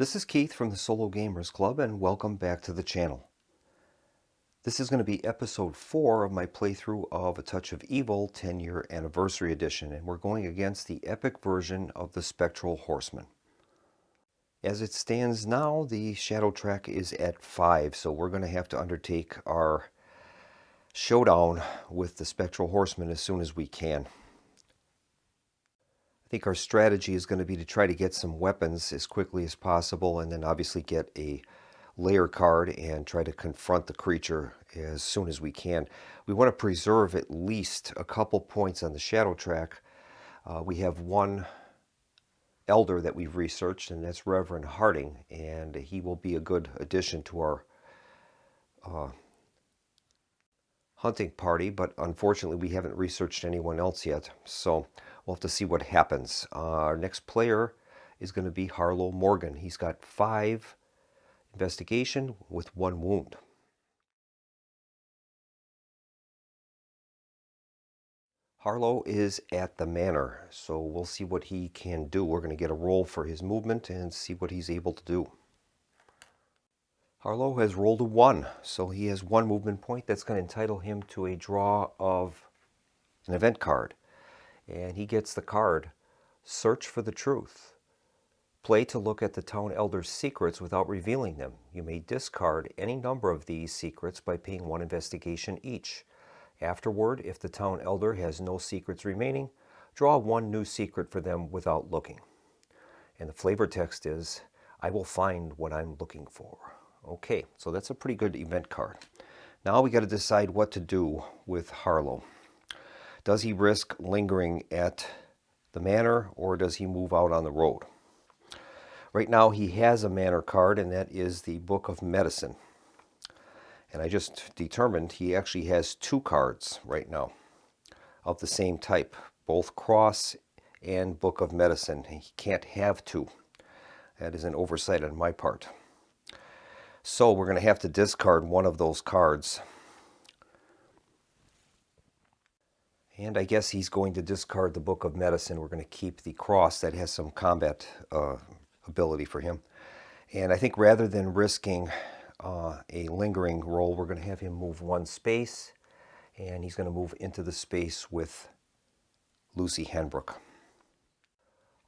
This is Keith from the Solo Gamers Club, and welcome back to the channel. This is going to be episode 4 of my playthrough of A Touch of Evil 10-year anniversary edition, and we're going against the epic version of the Spectral Horseman. As it stands now, the shadow track is at 5, so we're going to have to undertake our showdown with the Spectral Horseman as soon as we can. I think our strategy is going to be to try to get some weapons as quickly as possible, and then obviously get a layer card and try to confront the creature as soon as we can. We want to preserve at least a couple points on the shadow track. We have one elder that we've researched, and that's Reverend Harding, and he will be a good addition to our hunting party, but unfortunately we haven't researched anyone else yet, so we'll have to see what happens. Our next player is going to be Harlow Morgan. He's got 5 investigation with 1 wound. Harlow is at the manor, so we'll see what he can do. We're going to get a roll for his movement and see what he's able to do. Harlow has rolled a 1, so he has 1 movement point. That's going to entitle him to a draw of an event card. And he gets the card, Search for the Truth. Play to look at the town elder's secrets without revealing them. You may discard any number of these secrets by paying 1 investigation each. Afterward, if the town elder has no secrets remaining, draw 1 new secret for them without looking. And the flavor text is, I will find what I'm looking for. Okay, so that's a pretty good event card. Now we got to decide what to do with Harlow. Does he risk lingering at the manor, or does he move out on the road? Right now he has a manor card, and that is the Book of Medicine. And I just determined he actually has 2 cards right now of the same type, both Cross and Book of Medicine. He can't have 2. That is an oversight on my part. So we're going to have to discard one of those cards. And I guess he's going to discard the Book of Medicine. We're going to keep the Cross. That has some combat ability for him. And I think rather than risking a lingering roll, we're going to have him move 1 space. And he's going to move into the space with Lucy Henbrook.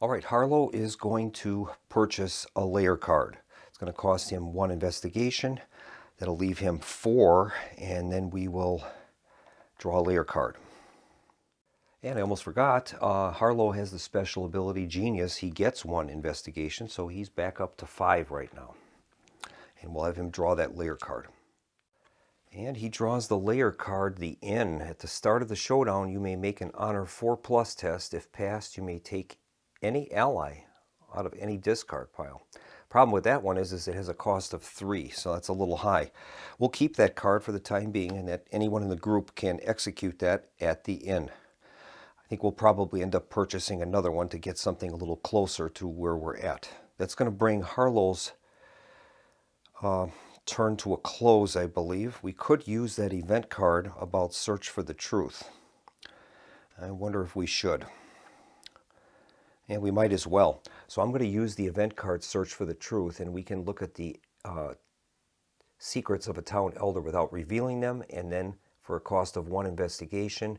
All right, Harlow is going to purchase a layer card. It's going to cost him 1 investigation. That'll leave him 4, and then we will draw a layer card. And I almost forgot, Harlow has the special ability Genius. He gets 1 investigation, so he's back up to 5 right now. And we'll have him draw that layer card. And he draws the layer card, the Inn. At the start of the showdown, you may make an Honor 4+ test. If passed, you may take any ally out of any discard pile. Problem with that one is it has a cost of 3, so that's a little high. We'll keep that card for the time being, and that anyone in the group can execute that at the inn. I think we'll probably end up purchasing another one to get something a little closer to where we're at. That's going to bring Harlow's turn to a close, I believe. We could use that event card about Search for the Truth. I wonder if we should. And we might as well. So I'm going to use the event card Search for the Truth, and we can look at the secrets of a town elder without revealing them, and then for a cost of 1 investigation,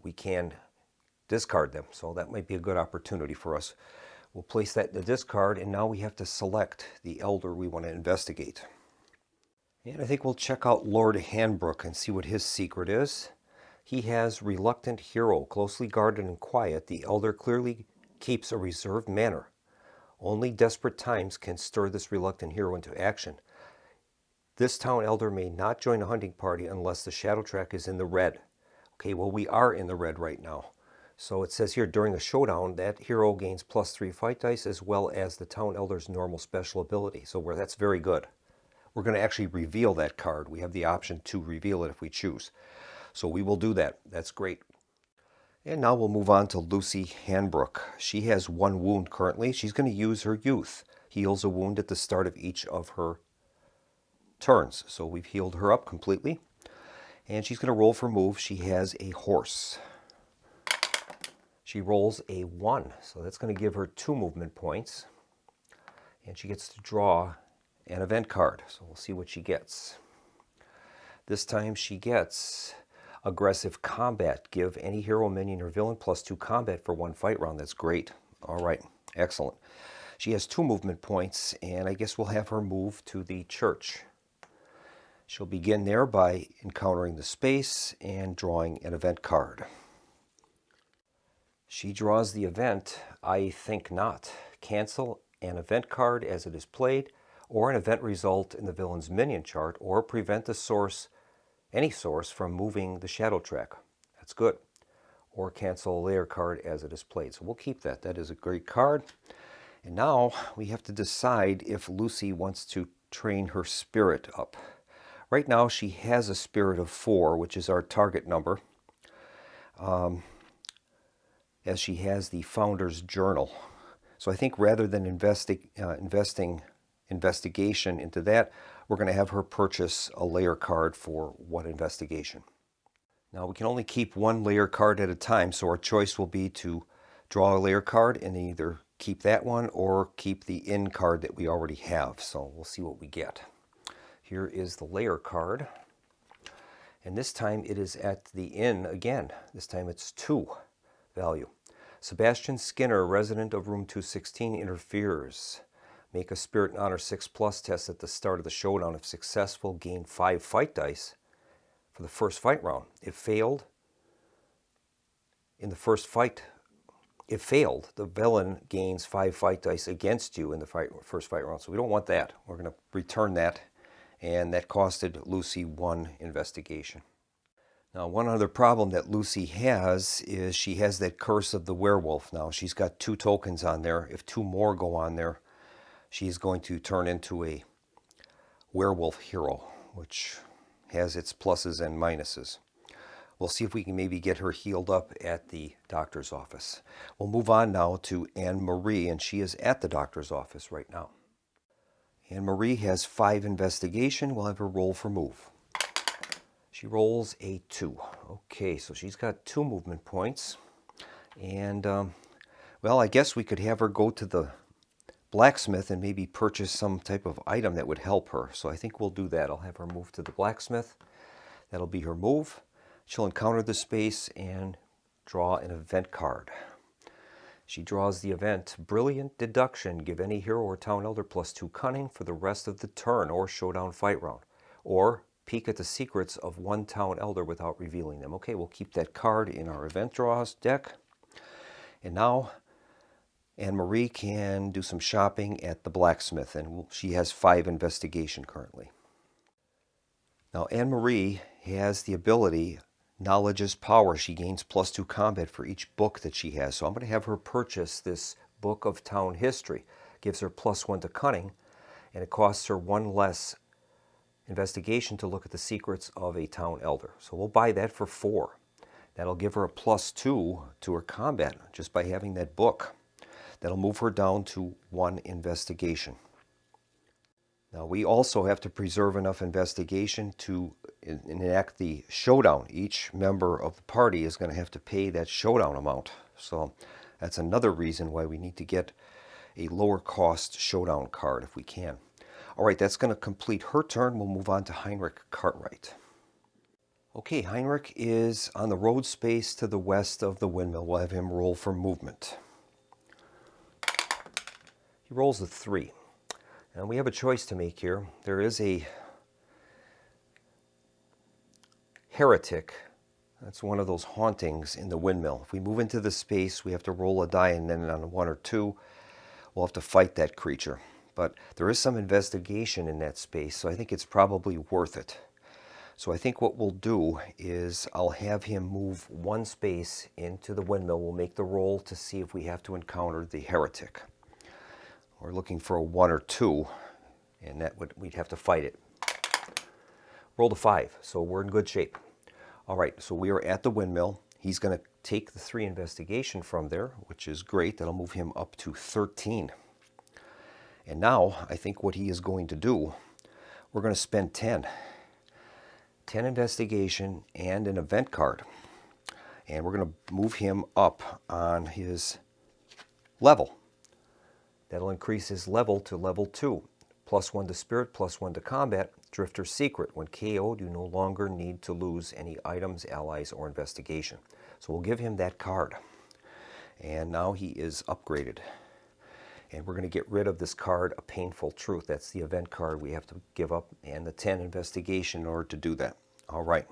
we can discard them. So that might be a good opportunity for us. We'll place that in the discard, and now we have to select the elder we want to investigate. And I think we'll check out Lord Hanbrook and see what his secret is. He has Reluctant Hero, closely guarded and quiet. The elder clearly keeps a reserved manner. Only desperate times can stir this reluctant hero into action. This town elder may not join a hunting party unless the shadow track is in the red. Okay, well, we are in the red right now. So it says here, during a showdown, that hero gains +3 fight dice as well as the town elder's normal special ability. So that's very good. We're going to actually reveal that card. We have the option to reveal it if we choose. So we will do that. That's great. And now we'll move on to Lucy Hanbrook. She has 1 wound currently. She's going to use her youth. Heals a wound at the start of each of her turns. So we've healed her up completely. And she's going to roll for move. She has a horse. She rolls a 1. So that's going to give her 2 movement points. And she gets to draw an event card. So we'll see what she gets. This time she gets aggressive combat. Give any hero, minion, or villain +2 combat for 1 fight round. That's great. All right, excellent. She has 2 movement points, and I guess we'll have her move to the church. She'll begin there by encountering the space and drawing an event card. She draws the event, I think not. Cancel an event card as it is played, or an event result in the villain's minion chart, or prevent any source from moving the shadow track. That's good. Or cancel a layer card as it is played. So we'll keep that. That is a great card. And now we have to decide if Lucy wants to train her spirit up. Right now she has a spirit of 4, which is our target number, as she has the Founder's Journal. So I think rather than investing investigation into that, we're going to have her purchase a layer card for 1 investigation. Now we can only keep 1 layer card at a time, so our choice will be to draw a layer card and either keep that one or keep the in card that we already have. So we'll see what we get. Here is the layer card, and this time it is at the in again. This time it's 2 value. Sebastian Skinner, resident of room 216, interferes. Make a Spirit and Honor 6+ test at the start of the showdown. If successful, gain 5 fight dice for the first fight round. If failed, the villain gains 5 fight dice against you in the first fight round. So we don't want that. We're going to return that, and that costed Lucy 1 investigation. Now, one other problem that Lucy has is she has that curse of the werewolf. Now, she's got 2 tokens on there. If 2 more go on there, she's going to turn into a werewolf hero, which has its pluses and minuses. We'll see if we can maybe get her healed up at the doctor's office. We'll move on now to Anne-Marie, and she is at the doctor's office right now. Anne-Marie has 5 investigation. We'll have her roll for move. She rolls a 2. Okay, so she's got 2 movement points. And, well, I guess we could have her go to the blacksmith and maybe purchase some type of item that would help her. So I think we'll do that. I'll have her move to the blacksmith. That'll be her move. She'll encounter the space and draw an event card. She draws the event, Brilliant Deduction. Give any hero or town elder +2 cunning for the rest of the turn or showdown fight round. Or peek at the secrets of 1 town elder without revealing them. Okay, we'll keep that card in our event draws deck. And now Anne-Marie can do some shopping at the blacksmith, and she has 5 investigation currently. Now Anne-Marie has the ability, Knowledge is Power. She gains +2 combat for each book that she has. So I'm going to have her purchase this book of town history. Gives her +1 to cunning, and it costs her 1 less investigation to look at the secrets of a town elder. So we'll buy that for 4. That'll give her a +2 to her combat just by having that book. That'll move her down to 1 investigation. Now we also have to preserve enough investigation to enact the showdown. Each member of the party is going to have to pay that showdown amount. So that's another reason why we need to get a lower cost showdown card if we can. All right, that's going to complete her turn. We'll move on to Heinrich Cartwright. Okay, Heinrich is on the road space to the west of the windmill. We'll have him roll for movement. He rolls a 3. And we have a choice to make here. There is a heretic. That's one of those hauntings in the windmill. If we move into the space, we have to roll a die, and then on 1 or 2, we'll have to fight that creature. But there is some investigation in that space, so I think it's probably worth it. So I think what we'll do is I'll have him move 1 space into the windmill. We'll make the roll to see if we have to encounter the heretic. We're looking for a 1 or 2, and we'd have to fight it. Rolled a 5, so we're in good shape. All right, so we are at the windmill. He's going to take the 3 investigation from there, which is great. That'll move him up to 13. And now I think what he is going to do, we're going to spend 10. 10 investigation and an event card. And we're going to move him up on his level. That'll increase his level to level 2. +1 to spirit, +1 to combat. Drifter's Secret. When KO'd, you no longer need to lose any items, allies, or investigation. So we'll give him that card. And now he is upgraded. And we're going to get rid of this card, A Painful Truth. That's the event card we have to give up, and the 10 investigation in order to do that. All right.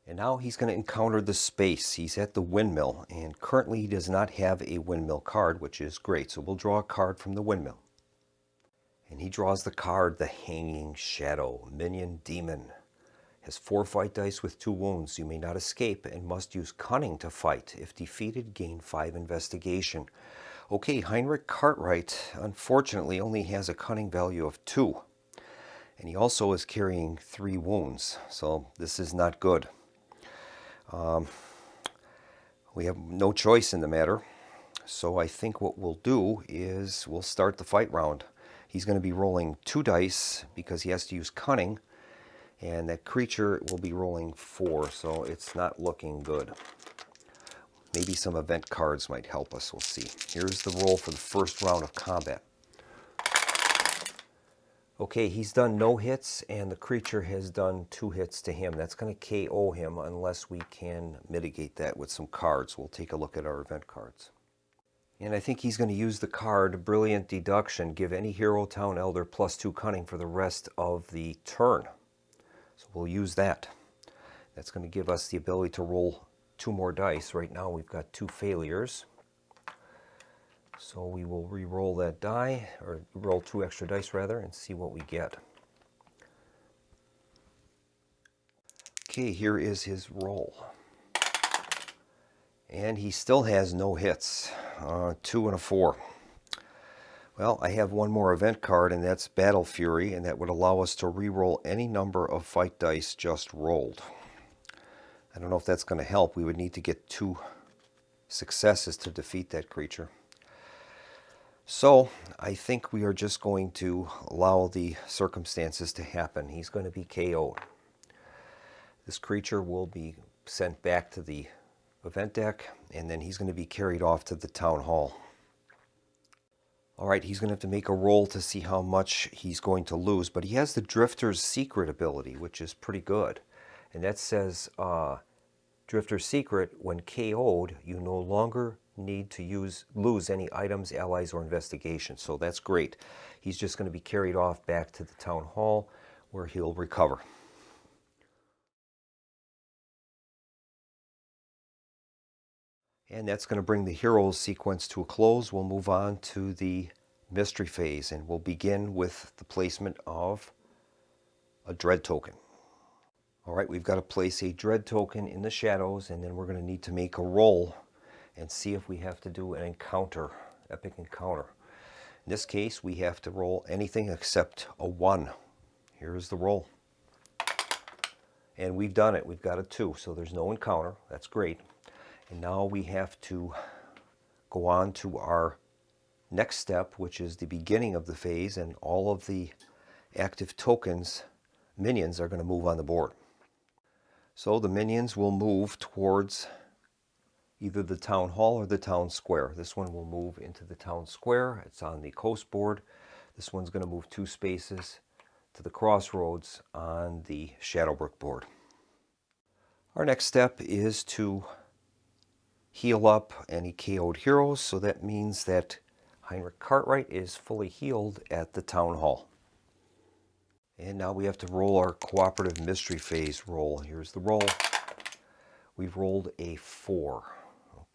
And now he's going to encounter the space. He's at the windmill, and currently he does not have a windmill card, which is great. So we'll draw a card from the windmill. And he draws the card, the Hanging Shadow. Minion Demon. Has 4 fight dice with 2 wounds. You may not escape and must use cunning to fight. If defeated, gain 5 investigation. Okay, Heinrich Cartwright, unfortunately, only has a cunning value of 2. And he also is carrying 3 wounds. So this is not good. We have no choice in the matter. So I think what we'll do is we'll start the fight round. He's going to be rolling 2 dice because he has to use cunning. And that creature will be rolling 4, so it's not looking good. Maybe some event cards might help us. We'll see. Here's the roll for the first round of combat. Okay, he's done no hits, and the creature has done 2 hits to him. That's going to KO him unless we can mitigate that with some cards. We'll take a look at our event cards. And I think he's going to use the card Brilliant Deduction. Give any hero town elder +2 cunning for the rest of the turn. So we'll use that. That's going to give us the ability to roll 2 more dice. Right now we've got 2 failures. So we will re-roll that die, or roll 2 extra dice rather, and see what we get. Okay, here is his roll. And he still has no hits. 2 and a 4. Well, I have one more event card, and that's Battle Fury, and that would allow us to re-roll any number of fight dice just rolled. I don't know if that's going to help. We would need to get 2 successes to defeat that creature. So I think we are just going to allow the circumstances to happen. He's going to be KO'd. This creature will be sent back to the event deck, and then he's going to be carried off to the town hall. All right, he's going to have to make a roll to see how much he's going to lose, but he has the Drifter's Secret ability, which is pretty good. And that says, Drifter's Secret, when KO'd, you no longer need to lose any items, allies, or investigations. So that's great. He's just going to be carried off back to the town hall where he'll recover. And that's going to bring the heroes sequence to a close. We'll move on to the mystery phase, and we'll begin with the placement of a dread token. All right, we've got to place a dread token in the shadows, and then we're going to need to make a roll and see if we have to do an encounter, epic encounter. In this case, we have to roll anything except a 1. Here's the roll. And we've done it. We've got a 2, so there's no encounter. That's great. And now we have to go on to our next step, which is the beginning of the phase, and all of the active tokens, minions, are going to move on the board. So the minions will move towards either the town hall or the town square. This one will move into the town square. It's on the coast board. This one's going to move 2 spaces to the crossroads on the Shadowbrook board. Our next step is to heal up any KO'd heroes, so that means that Heinrich Cartwright is fully healed at the town hall. And now we have to roll our cooperative mystery phase roll. Here's the roll. We've rolled a 4.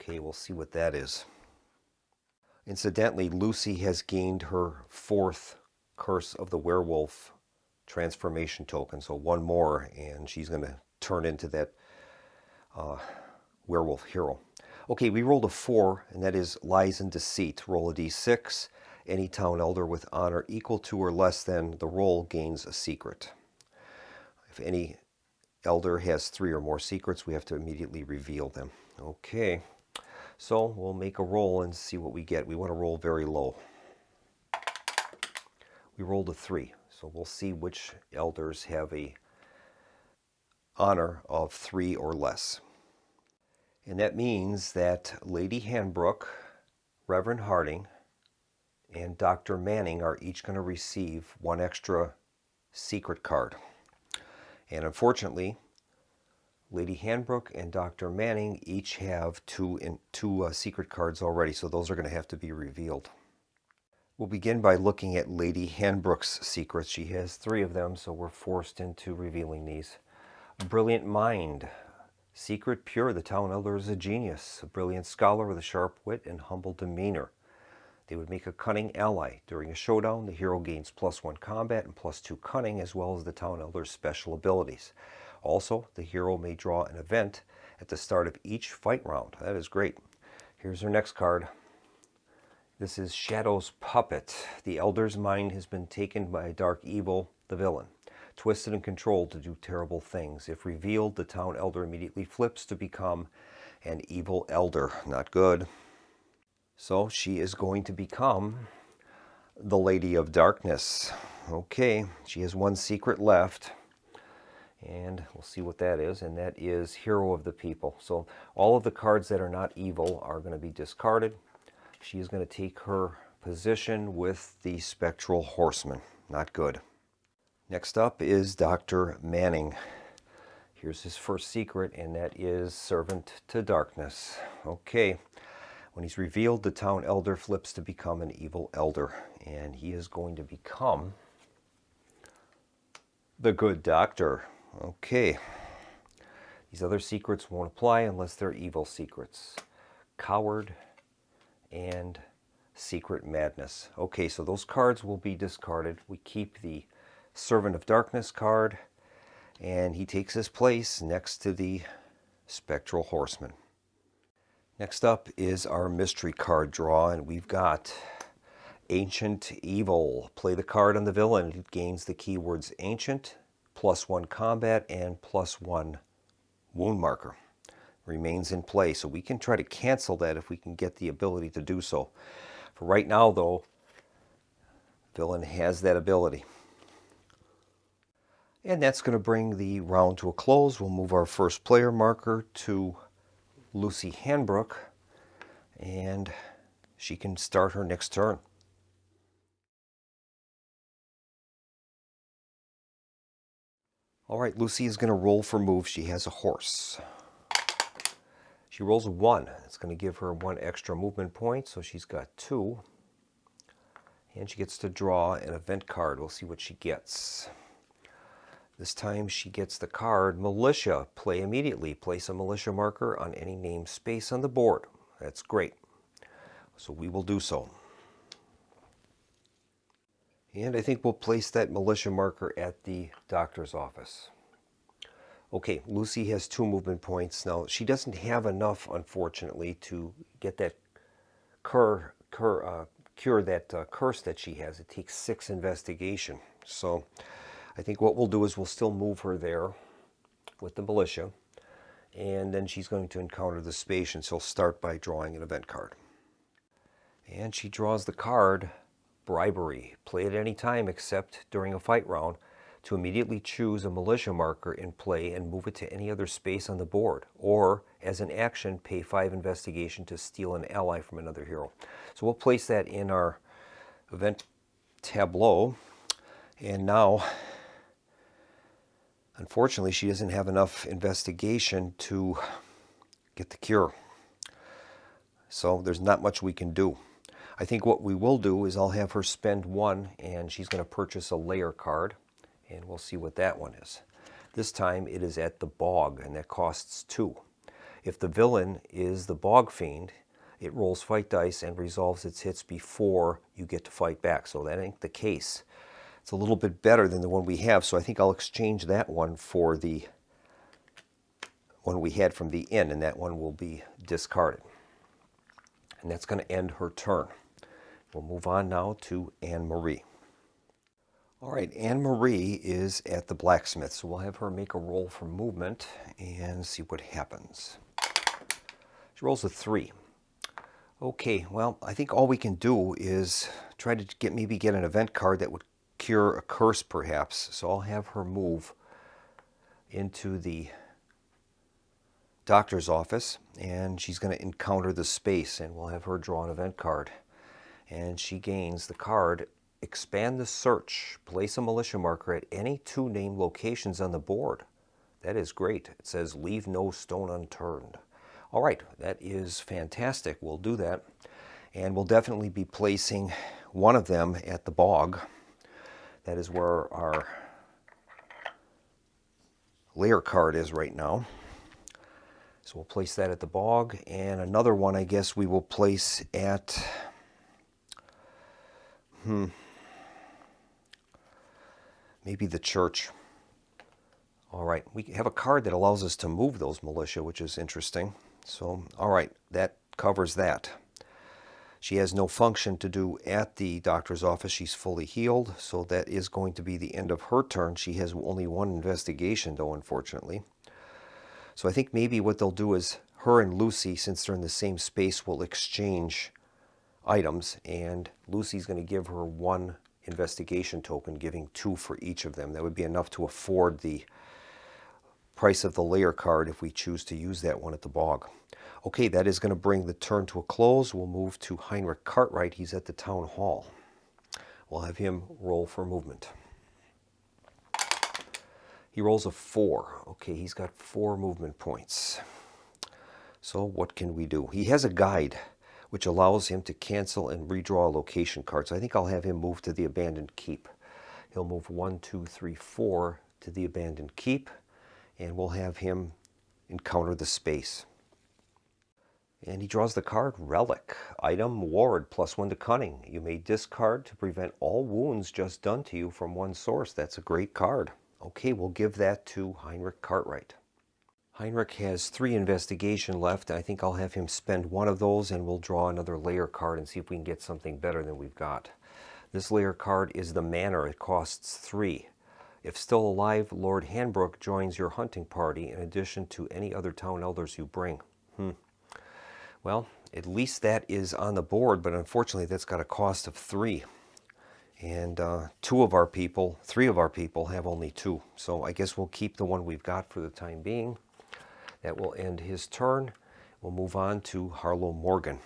Okay, we'll see what that is. Incidentally, Lucy has gained her 4th Curse of the Werewolf transformation token, so 1 more, and she's going to turn into that werewolf hero. Okay, we rolled a 4, and that is Lies and Deceit. Roll a d6. Any town elder with honor equal to or less than the roll gains a secret. If any elder has 3 or more secrets, we have to immediately reveal them. Okay, so we'll make a roll and see what we get. We want to roll very low. We rolled a 3, so we'll see which elders have a honor of 3 or less. And that means that Lady Hanbrook, Reverend Harding, and Dr. Manning are each going to receive one extra secret card. And unfortunately, Lady Hanbrook and Dr. Manning each have two secret cards already, so those are going to have to be revealed. We'll begin by looking at Lady Hanbrook's secrets. She has 3 of them, so we're forced into revealing these. Brilliant mind. Secret pure, the town elder is a genius, a brilliant scholar with a sharp wit and humble demeanor. They would make a cunning ally. During a showdown, the hero gains +1 combat and +2 cunning, as well as the town elder's special abilities. Also, the hero may draw an event at the start of each fight round. That is great. Here's her next card. This is Shadow's Puppet. The elder's mind has been taken by dark evil, the villain, twisted and controlled to do terrible things. If revealed, the town elder immediately flips to become an evil elder. Not good. So she is going to become the Lady of Darkness. Okay, she has 1 secret left. And we'll see what that is, and that is Hero of the People. So all of the cards that are not evil are going to be discarded. She is going to take her position with the Spectral Horseman. Not good. Next up is Dr. Manning. Here's his first secret, and that is Servant to Darkness. Okay, when he's revealed, the town elder flips to become an evil elder, and he is going to become the Good Doctor. Okay, these other secrets won't apply unless they're evil secrets. Coward and Secret Madness. Okay, so those cards will be discarded. We keep the Servant of Darkness card, and he takes his place next to the Spectral Horseman. Next up is our mystery card draw, and we've got Ancient Evil. Play the card on the villain. It gains the keywords Ancient, +1 combat, and +1 wound marker. Remains in play, so we can try to cancel that if we can get the ability to do so. For right now, though, villain has that ability. And that's going to bring the round to a close. We'll move our first player marker to Lucy Hanbrook, and she can start her next turn. All right, Lucy is going to roll for move. She has a horse. She rolls a 1. It's going to give her 1 extra movement point, so she's got 2. And she gets to draw an event card. We'll see what she gets. This time she gets the card Militia. Play immediately. Place a militia marker on any named space on the board. That's great. So we will do so. And I think we'll place that militia marker at the doctor's office. Okay, Lucy has 2 movement points. Now, she doesn't have enough, unfortunately, to get that cure that curse that she has. It takes 6 investigation. So I think what we'll do is we'll still move her there with the militia. And then she's going to encounter the space, and she'll start by drawing an event card. And she draws the card Bribery. Play at any time except during a fight round to immediately choose a militia marker in play and move it to any other space on the board. Or, as an action, pay 5 investigation to steal an ally from another hero. So we'll place that in our event tableau. And now, unfortunately, she doesn't have enough investigation to get the cure. So there's not much we can do. I think what we will do is I'll have her spend 1, and she's going to purchase a layer card, and we'll see what that one is. This time it is at the Bog, and that costs 2. If the villain is the Bog Fiend, it rolls fight dice and resolves its hits before you get to fight back. So that ain't the case. It's a little bit better than the one we have, so I think I'll exchange that one for the one we had from the inn, and that one will be discarded. And that's going to end her turn. We'll move on now to Anne-Marie. All right, Anne-Marie is at the blacksmith, so we'll have her make a roll for movement and see what happens. She rolls a 3. Okay, well, I think all we can do is try to maybe get an event card that would cure a curse, perhaps. So I'll have her move into the doctor's office, and she's going to encounter the space, and we'll have her draw an event card. And she gains the card, expand the search, place a militia marker at any 2 named locations on the board. That is great. It says leave no stone unturned. All right, that is fantastic. We'll do that. And we'll definitely be placing one of them at the bog. That is where our layer card is right now. So we'll place that at the bog, and another one I guess we will place at maybe the church. All right, we have a card that allows us to move those militia, which is interesting. So, all right, that covers that. She has no function to do at the doctor's office. She's fully healed, so that is going to be the end of her turn. She has only 1 investigation, though, unfortunately. So I think maybe what they'll do is her and Lucy, since they're in the same space, will exchange items, and Lucy's going to give her 1 investigation token, giving 2 for each of them. That would be enough to afford the price of the layer card if we choose to use that one at the bog. Okay, that is going to bring the turn to a close. We'll move to Heinrich Cartwright. He's at the town hall. We'll have him roll for movement. He rolls a 4. Okay, he's got 4 movement points. So what can we do? He has a guide which allows him to cancel and redraw a location card. So I think I'll have him move to the abandoned keep. He'll move 1, 2, 3, 4 to the abandoned keep, and we'll have him encounter the space. And he draws the card Relic. Item Ward, +1 to Cunning. You may discard to prevent all wounds just done to you from one source. That's a great card. Okay, we'll give that to Heinrich Cartwright. Heinrich has 3 investigation left. I think I'll have him spend 1 of those, and we'll draw another layer card and see if we can get something better than we've got. This layer card is the Manor. It costs 3. If still alive, Lord Hanbrook joins your hunting party in addition to any other town elders you bring. Well, at least that is on the board, but unfortunately that's got a cost of 3. And 3 of our people have only 2. So I guess we'll keep the one we've got for the time being. That will end his turn. We'll move on to Harlow Morgan.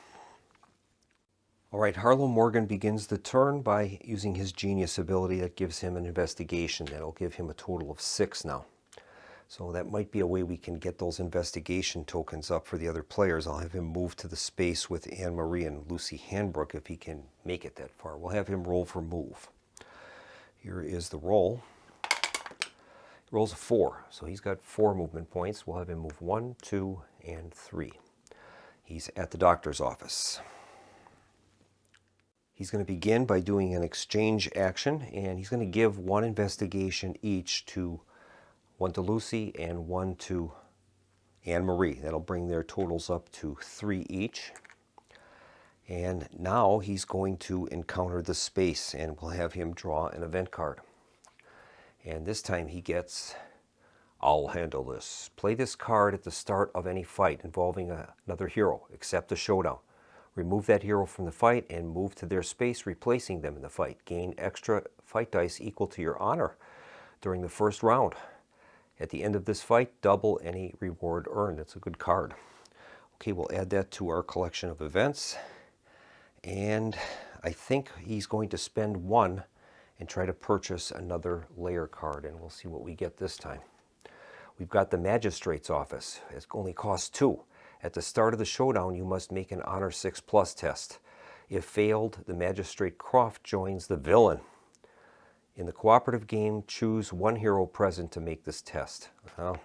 All right, Harlow Morgan begins the turn by using his genius ability that gives him an investigation. That'll give him a total of 6 now. So that might be a way we can get those investigation tokens up for the other players. I'll have him move to the space with Anne-Marie and Lucy Hanbrook if he can make it that far. We'll have him roll for move. Here is the roll. He rolls a 4, so he's got 4 movement points. We'll have him move 1, 2, and 3. He's at the doctor's office. He's going to begin by doing an exchange action, and he's going to give 1 investigation each to 1 to Lucy and 1 to Anne-Marie. That'll bring their totals up to 3 each. And now he's going to encounter the space, and we'll have him draw an event card. And this time he gets, I'll handle this. Play this card at the start of any fight involving another hero, except a showdown. Remove that hero from the fight and move to their space, replacing them in the fight. Gain extra fight dice equal to your honor during the first round. At the end of this fight, double any reward earned. That's a good card. Okay, we'll add that to our collection of events. And I think he's going to spend 1 and try to purchase another layer card, and we'll see what we get this time. We've got the Magistrate's Office. It only costs 2. At the start of the showdown, you must make an Honor 6+ test. If failed, the Magistrate Croft joins the villain. In the cooperative game, choose 1 hero present to make this test. Well,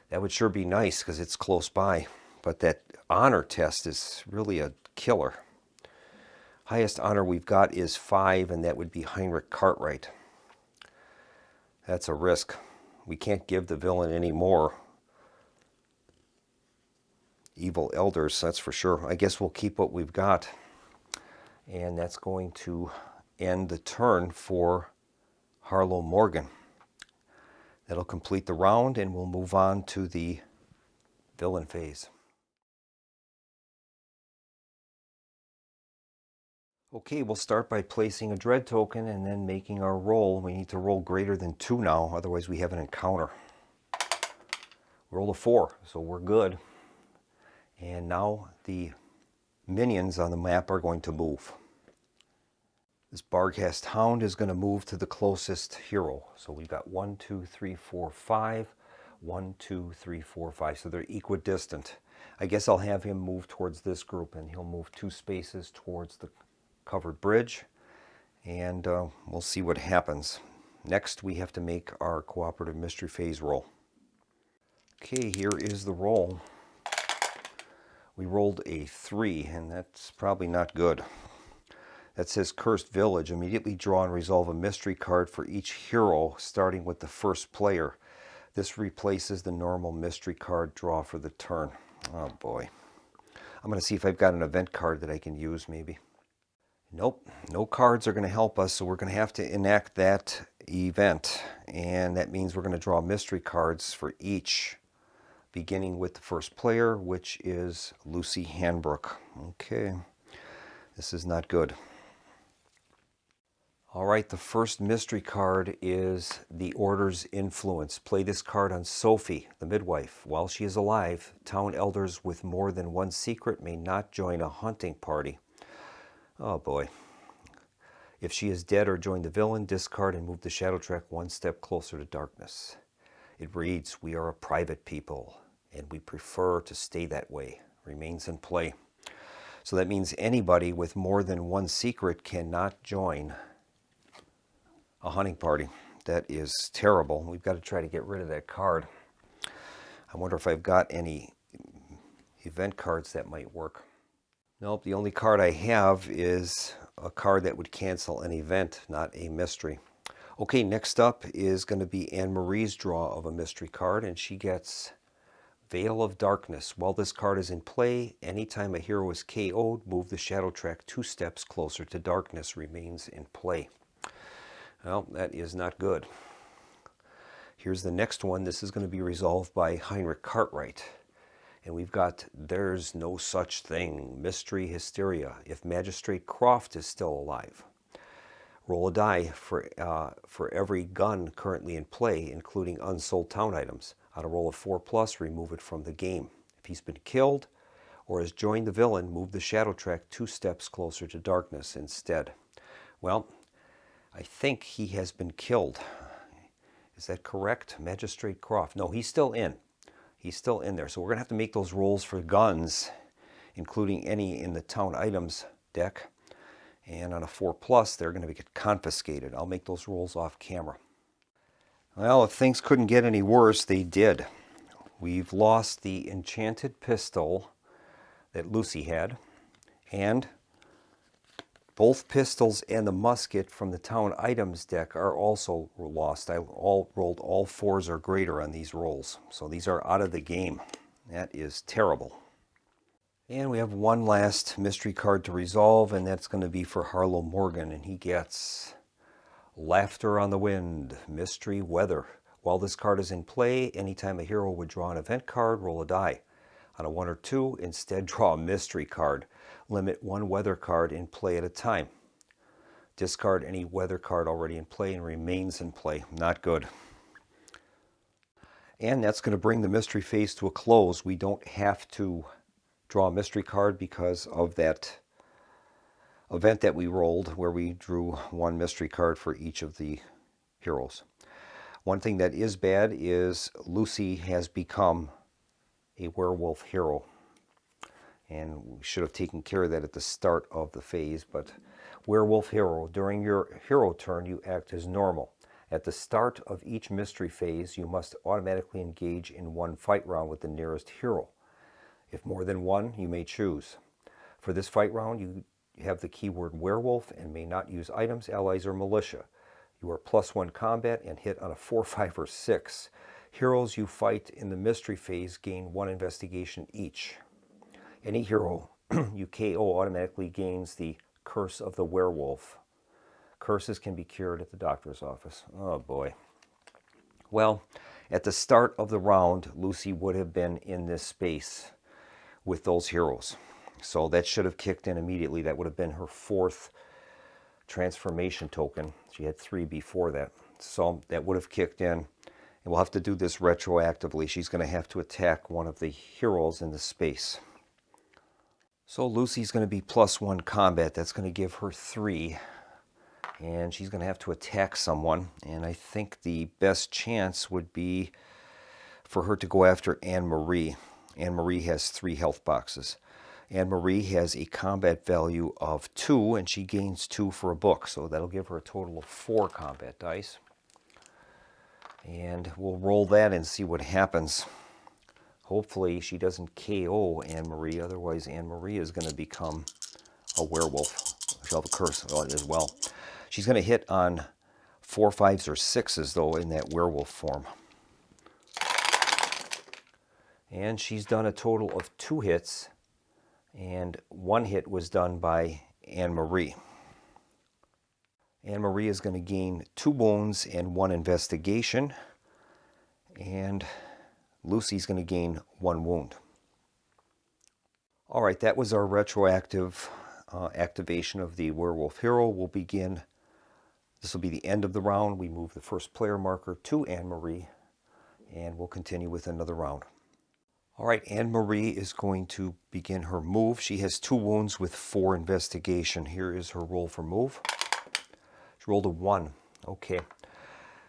that would sure be nice because it's close by, but that honor test is really a killer. Highest honor we've got is 5, and that would be Heinrich Cartwright. That's a risk. We can't give the villain any more evil elders, that's for sure. I guess we'll keep what we've got, and that's going to end the turn for Harlow Morgan. That'll complete the round, and we'll move on to the villain phase. Okay, we'll start by placing a dread token and then making our roll. We need to roll greater than 2 now, otherwise we have an encounter. Roll a 4, so we're good. And now the minions on the map are going to move. This Barghast Hound is going to move to the closest hero. So we've got 1, 2, 3, 4, 5. 1, 2, 3, 4, 5. So they're equidistant. I guess I'll have him move towards this group, and he'll move 2 spaces towards the covered bridge. And we'll see what happens. Next, we have to make our cooperative mystery phase roll. Okay, here is the roll. We rolled a 3, and that's probably not good. That says Cursed Village. Immediately draw and resolve a mystery card for each hero, starting with the first player. This replaces the normal mystery card draw for the turn. Oh boy. I'm going to see if I've got an event card that I can use maybe. Nope, no cards are going to help us, so we're going to have to enact that event. And that means we're going to draw mystery cards for each, beginning with the first player, which is Lucy Hanbrook. Okay, this is not good. All right, the first mystery card is the Order's Influence. Play this card on Sophie, the midwife. While she is alive, town elders with more than one secret may not join a hunting party. Oh boy. If she is dead or joined the villain, discard and move the shadow track 1 step closer to darkness. It reads, "We are a private people, and we prefer to stay that way." Remains in play. So that means anybody with more than one secret cannot join a hunting party. That is terrible. We've got to try to get rid of that card. I wonder if I've got any event cards that might work. Nope, the only card I have is a card that would cancel an event, not a mystery. Okay, next up is going to be Anne-Marie's draw of a mystery card, and she gets Veil of Darkness. While this card is in play, anytime a hero is KO'd, move the shadow track 2 steps closer to darkness. Remains in play. Well, that is not good. Here's the next one. This is going to be resolved by Heinrich Cartwright. And we've got There's No Such Thing, Mystery Hysteria, if Magistrate Croft is still alive. Roll a die for every gun currently in play, including unsold town items. On a roll of 4+, remove it from the game. If he's been killed or has joined the villain, move the shadow track 2 steps closer to darkness instead. Well, I think he has been killed. Is that correct? Magistrate Croft. No, he's still in. He's still in there. So we're going to have to make those rolls for guns, including any in the town items deck. And on a 4+, they're going to get confiscated. I'll make those rolls off camera. Well, if things couldn't get any worse, they did. We've lost the enchanted pistol that Lucy had, and both pistols and the musket from the town items deck are also lost. I rolled all 4s or greater on these rolls. So these are out of the game. That is terrible. And we have one last mystery card to resolve, and that's going to be for Harlow Morgan. And he gets Laughter on the Wind, Mystery Weather. While this card is in play, anytime a hero would draw an event card, roll a die. On a 1 or 2, instead draw a mystery card. Limit 1 weather card in play at a time. Discard any weather card already in play and remains in play. Not good. And that's going to bring the mystery phase to a close. We don't have to draw a mystery card because of that event that we rolled where we drew 1 mystery card for each of the heroes. One thing that is bad is Lucy has become a werewolf hero. And we should have taken care of that at the start of the phase. But werewolf hero, during your hero turn, you act as normal. At the start of each mystery phase, you must automatically engage in 1 fight round with the nearest hero. If more than 1, you may choose. For this fight round, you have the keyword werewolf and may not use items, allies, or militia. You are +1 combat and hit on a 4, 5, or 6. Heroes you fight in the mystery phase gain 1 investigation each. Any hero you KO automatically gains the Curse of the Werewolf. Curses can be cured at the doctor's office. Oh boy. Well, at the start of the round, Lucy would have been in this space with those heroes. So that should have kicked in immediately. That would have been her 4th transformation token. She had 3 before that. So that would have kicked in. And we'll have to do this retroactively. She's going to have to attack one of the heroes in the space. So Lucy's going to be +1 combat. That's going to give her 3 and she's going to have to attack someone. And I think the best chance would be for her to go after Anne-Marie. Anne-Marie has 3 health boxes. Anne-Marie has a combat value of 2, and she gains 2 for a book, so that'll give her a total of 4 combat dice. And we'll roll that and see what happens. Hopefully she doesn't KO Anne-Marie, otherwise Anne-Marie is going to become a werewolf. She'll have a curse as well. She's going to hit on 4, 5s, or 6s, though, in that werewolf form. And she's done a total of 2 hits, and 1 hit was done by Anne-Marie. Anne-Marie is going to gain 2 wounds and 1 investigation, and Lucy's going to gain 1 wound. All right, that was our retroactive activation of the werewolf hero. We'll begin. This will be the end of the round. We move the first player marker to Anne-Marie, and we'll continue with another round. All right, Anne-Marie is going to begin her move. She has 2 wounds with 4 investigation. Here is her roll for move. She rolled a 1. Okay.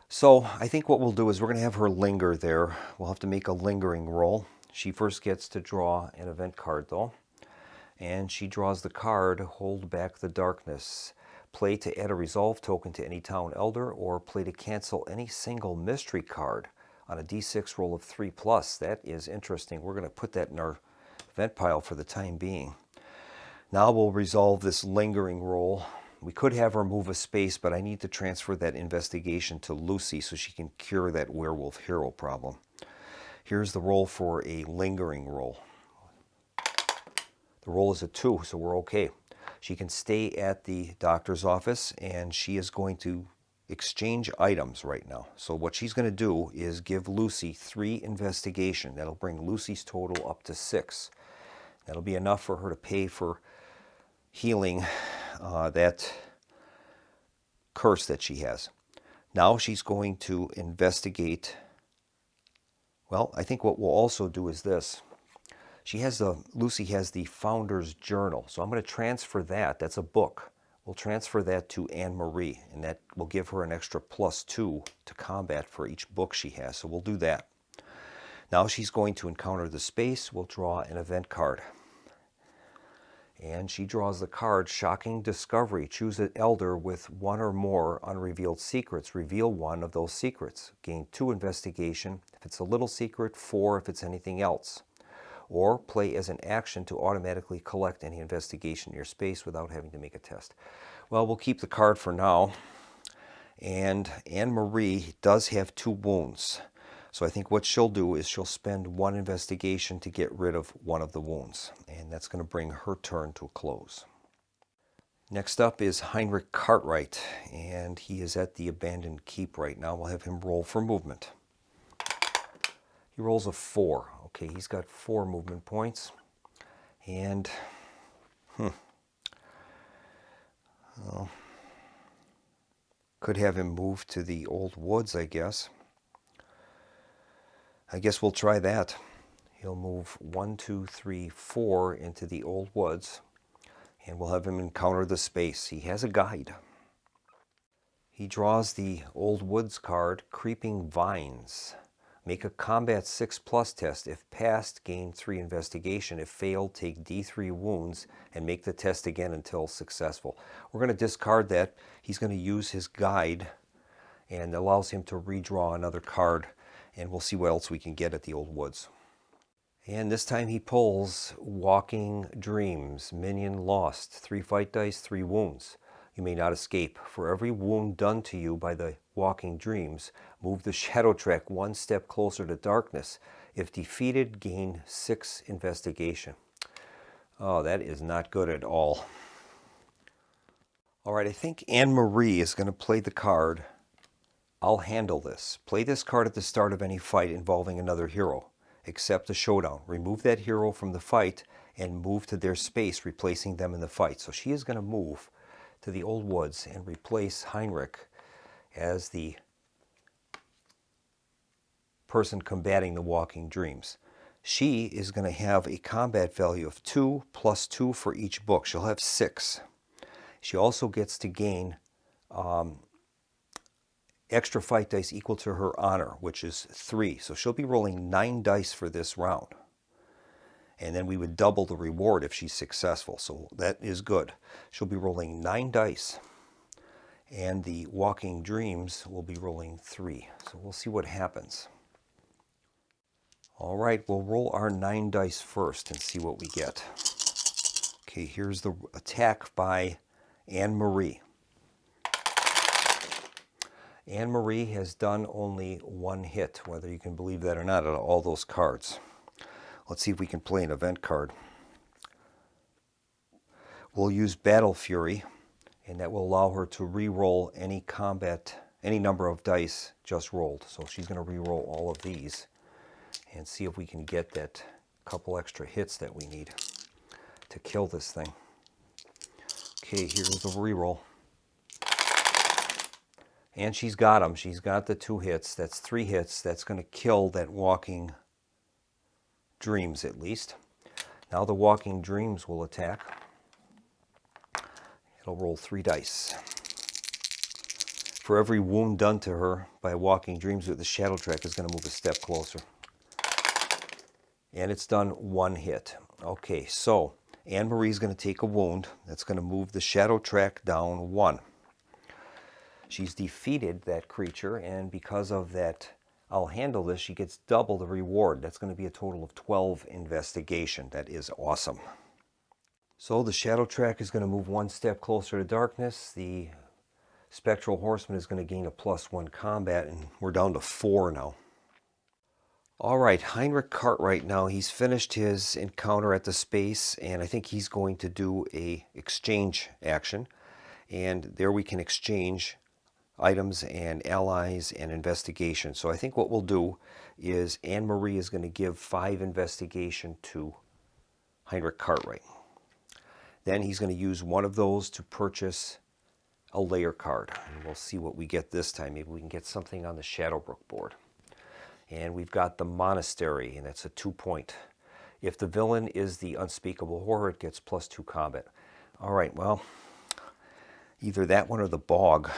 So I think what we'll do is we're going to have her linger there. We'll have to make a lingering roll. She first gets to draw an event card, though. And she draws the card, Hold Back the Darkness. Play to add a resolve token to any town elder, or play to cancel any single mystery card on a d6 roll of 3+. That is interesting. We're going to put that in our event pile for the time being. Now we'll resolve this lingering roll. We could have her move a space, but I need to transfer that investigation to Lucy so she can cure that werewolf hero problem. Here's the roll for a lingering roll. The roll is a 2, so we're okay. She can stay at the doctor's office, and she is going to exchange items right now. So what she's going to do is give Lucy 3 investigation. That'll bring Lucy's total up to 6. That'll be enough for her to pay for healing that curse that she has. Now she's going to investigate. Well, I think what we'll also do is this. Lucy has the Founder's Journal, so I'm going to transfer that. That's a book. We'll transfer that to Anne-Marie, and that will give her an extra +2 to combat for each book she has, so we'll do that. Now she's going to encounter the space. We'll draw an event card. And she draws the card, Shocking Discovery. Choose an elder with 1 or more unrevealed secrets. Reveal 1 of those secrets. Gain 2 investigation. If it's a little secret, 4 if it's anything else. Or play as an action to automatically collect any investigation in your space without having to make a test. Well, we'll keep the card for now. And Anne-Marie does have 2 wounds. So I think what she'll do is she'll spend 1 investigation to get rid of 1 of the wounds. And that's going to bring her turn to a close. Next up is Heinrich Cartwright, and he is at the abandoned keep right now. We'll have him roll for movement. He rolls a 4. Okay, he's got 4 movement points. And, well, could have him move to the old woods, I guess. I guess we'll try that. He'll move 1, 2, 3, 4 into the old woods, and we'll have him encounter the space. He has a guide. He draws the old woods card, Creeping Vines. Make a combat 6+ test. If passed, gain 3 investigation. If failed, take D3 wounds and make the test again until successful. We're going to discard that. He's going to use his guide, and allows him to redraw another card, and we'll see what else we can get at the old woods. And this time he pulls Walking Dreams. Minion lost. 3 fight dice, 3 wounds. You may not escape. For every wound done to you by the Walking Dreams, move the shadow track 1 step closer to darkness. If defeated, gain 6 investigation. Oh, that is not good at all. All right, I think Anne-Marie is going to play the card, I'll handle this. Play this card at the start of any fight involving another hero. Accept the showdown. Remove that hero from the fight and move to their space, replacing them in the fight. So she is going to move to the old woods and replace Heinrich as the person combating the Walking Dreams. She is going to have a combat value of 2 + 2 for each book. She'll have 6. She also gets to gain extra fight dice equal to her honor, which is 3. So she'll be rolling 9 dice for this round. And then we would double the reward if she's successful. So that is good. She'll be rolling 9 dice. And the Walking Dreams will be rolling 3. So we'll see what happens. All right, we'll roll our 9 dice first and see what we get. Okay, here's the attack by Anne Marie. Anne Marie has done only 1 hit, whether you can believe that or not, out of all those cards. Let's see if we can play an event card. We'll use Battle Fury, and that will allow her to re-roll any number of dice just rolled. So she's going to re-roll all of these and see if we can get that couple extra hits that we need to kill this thing. Okay, here's the re-roll. And she's got them. She's got the 2 hits. That's 3 hits. That's going to kill that Walking Dreams at least. Now the Walking Dreams will attack. It'll roll 3 dice. For every wound done to her by Walking Dreams, the Shadow Track is going to move a step closer. And it's done 1 hit. Okay, so Anne Marie's going to take a wound. That's going to move the Shadow Track down 1. She's defeated that creature, and because of that, I'll handle this, she gets double the reward. That's going to be a total of 12 investigation. That is awesome. So the Shadow Track is going to move 1 step closer to darkness. The Spectral Horseman is going to gain a +1 combat, and we're down to 4 now. All right, Heinrich Cartwright now. He's finished his encounter at the space, and I think he's going to do a exchange action. And there we can exchange items and allies and investigation. So I think what we'll do is Anne Marie is going to give 5 investigation to Heinrich Cartwright. Then he's going to use one of those to purchase a layer card. And we'll see what we get this time. Maybe we can get something on the Shadowbrook board. And we've got the Monastery, and that's a 2-point. If the villain is the Unspeakable Horror, it gets +2 combat. All right, well, either that one or the Bog.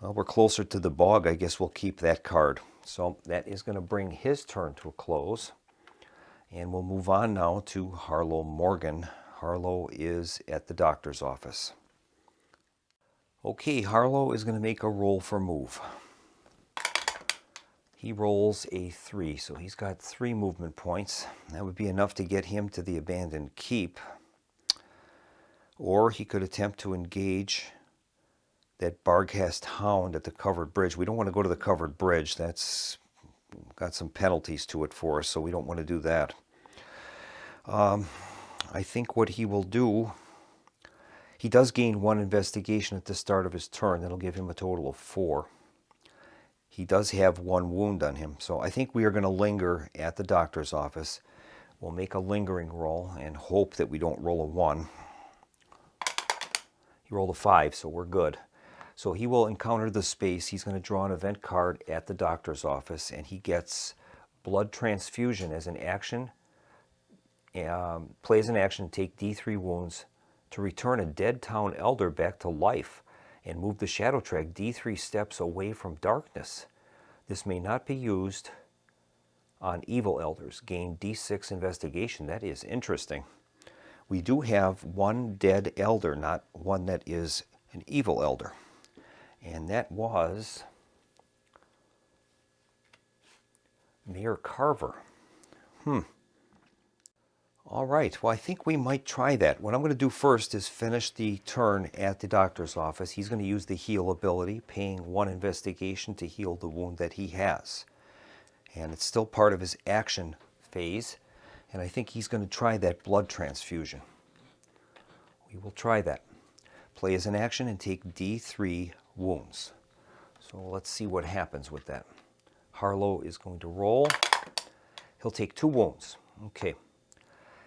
Well, we're closer to the Bog. I guess we'll keep that card. So that is going to bring his turn to a close. And we'll move on now to Harlow Morgan. Harlow is at the doctor's office. Okay, Harlow is going to make a roll for move. He rolls a 3, so he's got 3 movement points. That would be enough to get him to the abandoned keep. Or he could attempt to engage that Barghast Hound at the covered bridge. We don't want to go to the covered bridge. That's got some penalties to it for us, so we don't want to do that. I think what he will do, he does gain 1 investigation at the start of his turn. That'll give him a total of 4. He does have 1 wound on him, so I think we are going to linger at the doctor's office. We'll make a lingering roll and hope that we don't roll a 1. He rolled a 5, so we're good. So he will encounter the space. He's going to draw an event card at the doctor's office, and he gets blood transfusion as an action. Plays an action, take D3 wounds to return a dead town elder back to life and move the Shadow Track D3 steps away from darkness. This may not be used on evil elders. Gain D6 investigation. That is interesting. We do have 1 dead elder, not one that is an evil elder. And that was Mayor Carver. All right, well, I think we might try that. What I'm going to do first is finish the turn at the doctor's office. He's going to use the heal ability, paying 1 investigation to heal the wound that he has. And it's still part of his action phase. And I think he's going to try that blood transfusion. We will try that. Play as an action and take D3 wounds. So let's see what happens with that. Harlow is going to roll. He'll take 2 wounds. Okay.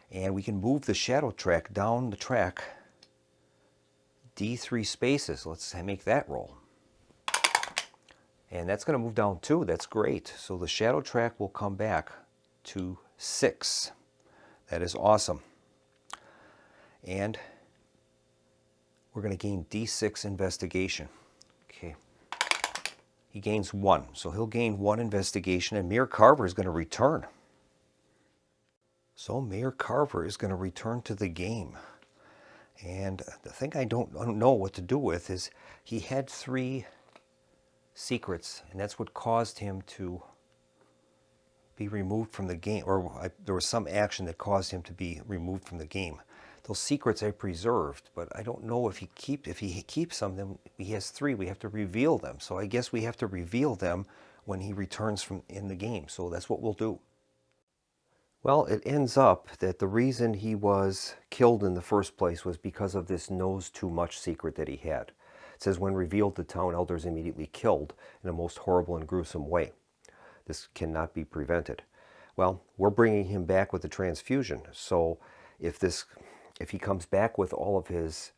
And we can move the Shadow Track down the track D3 spaces. Let's make that roll. And that's going to move down 2. That's great. So the Shadow Track will come back to 6. That is awesome. And we're going to gain D6 investigation. Okay. He gains 1, so he'll gain 1 investigation, and Mayor Carver is going to return. So Mayor Carver is going to return to the game. And the thing I don't know what to do with is he had 3 secrets, and that's what caused him to be removed from the game, or there was some action that caused him to be removed from the game. Those secrets I preserved, but I don't know if he keeps them. Then he has 3. We have to reveal them. So I guess we have to reveal them when he returns from in the game. So that's what we'll do. Well, it ends up that the reason he was killed in the first place was because of this knows too much secret that he had. It says, when revealed, the town elders immediately killed in a most horrible and gruesome way. This cannot be prevented. Well, we're bringing him back with the transfusion. So if he comes back with all of his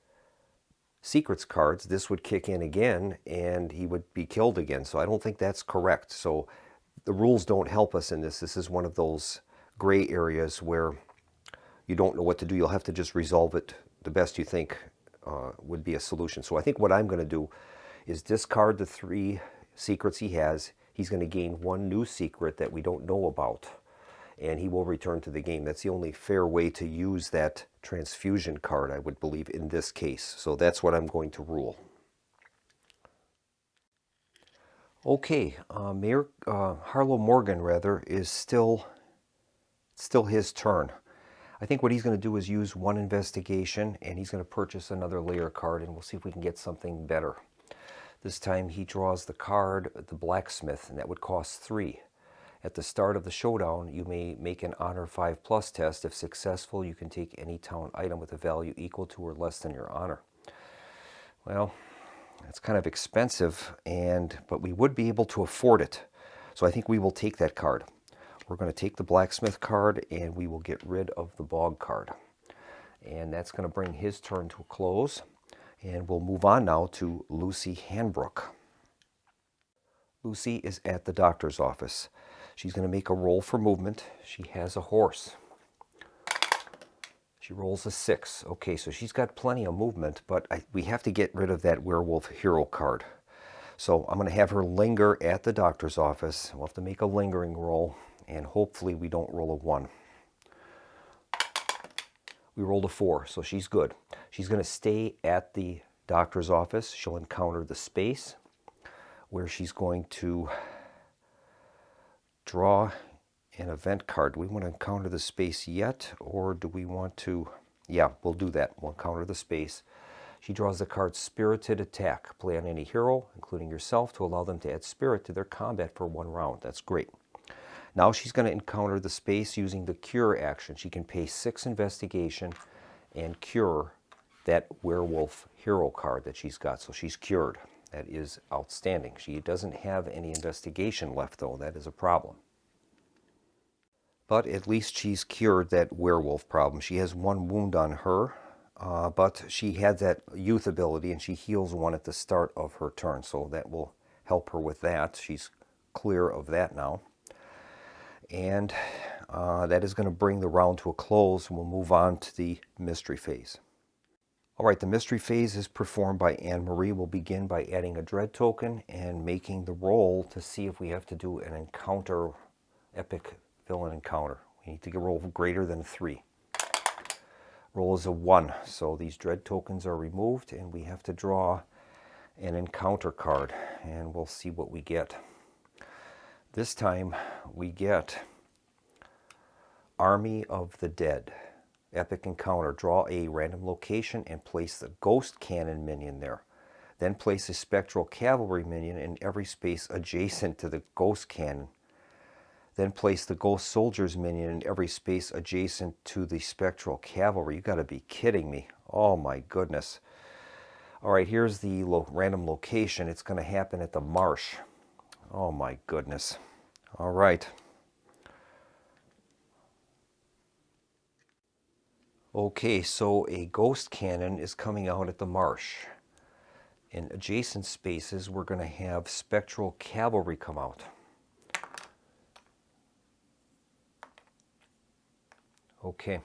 secrets cards, this would kick in again and he would be killed again. So I don't think that's correct. So the rules don't help us in this. This is one of those gray areas where you don't know what to do. You'll have to just resolve it the best you think would be a solution. So I think what I'm going to do is discard the 3 secrets he has. He's going to gain 1 new secret that we don't know about, and he will return to the game. That's the only fair way to use that transfusion card, I would believe, in this case. So that's what I'm going to rule. Okay, Mayor Harlow Morgan, rather, is still his turn. I think what he's going to do is use 1 investigation, and he's going to purchase another layer card, and we'll see if we can get something better. This time he draws the card, the blacksmith, and that would cost 3. At the start of the showdown, you may make an Honor 5+ test. If successful, you can take any town item with a value equal to or less than your honor. Well, that's kind of expensive, but we would be able to afford it. So I think we will take that card. We're going to take the blacksmith card, and we will get rid of the bog card. And that's going to bring his turn to a close. And we'll move on now to Lucy Hanbrook. Lucy is at the doctor's office. She's going to make a roll for movement. She has a horse. She rolls a 6. Okay, so she's got plenty of movement, but we have to get rid of that werewolf hero card. So I'm going to have her linger at the doctor's office. We'll have to make a lingering roll, and hopefully we don't roll a 1. We rolled a 4, so she's good. She's going to stay at the doctor's office. She'll encounter the space where she's going to draw an event card. Do we want to encounter the space yet, or do we want to? Yeah, we'll do that. We'll encounter the space. She draws the card Spirited Attack. Play on any hero, including yourself, to allow them to add spirit to their combat for 1 round. That's great. Now she's going to encounter the space using the Cure action. She can pay 6 investigation and cure that werewolf hero card that she's got. So she's cured. That is outstanding. She doesn't have any investigation left, though. That is a problem. But at least she's cured that werewolf problem. She has 1 wound on her, but she had that youth ability, and she heals 1 at the start of her turn. So that will help her with that. She's clear of that now. And that is going to bring the round to a close, and we'll move on to the mystery phase. All right, the mystery phase is performed by Anne-Marie. We'll begin by adding a dread token and making the roll to see if we have to do an encounter, epic villain encounter. We need to get a roll greater than 3. Roll is a 1, so these dread tokens are removed, and we have to draw an encounter card, and we'll see what we get. This time we get Army of the Dead. Epic encounter. Draw a random location and place the ghost cannon minion there. Then place a spectral cavalry minion in every space adjacent to the ghost cannon. Then place the ghost soldiers minion in every space adjacent to the spectral cavalry. You got to be kidding me. Oh my goodness. All right, here's the random location. It's going to happen at the marsh. Oh my goodness. All right. Okay, so a ghost cannon is coming out at the marsh. In adjacent spaces, we're going to have spectral cavalry come out. Okay,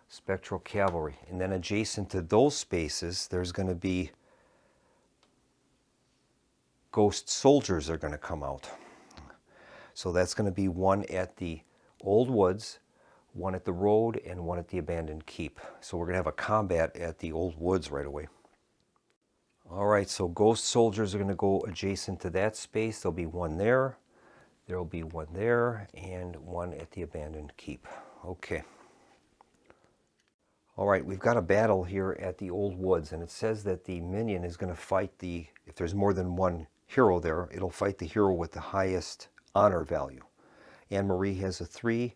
Spectral Cavalry. And then adjacent to those spaces, there's going to be Ghost Soldiers are going to come out. So that's going to be one at the Old Woods, one at the Road, and one at the Abandoned Keep. So we're going to have a combat at the Old Woods right away. All right, so Ghost Soldiers are going to go adjacent to that space. There'll be one there, there'll be one there, and one at the Abandoned Keep. Okay. All right, we've got a battle here at the Old Woods, and it says that the minion is going to fight if there's more than one hero there, it'll fight the hero with the highest honor value. Anne-Marie has a 3,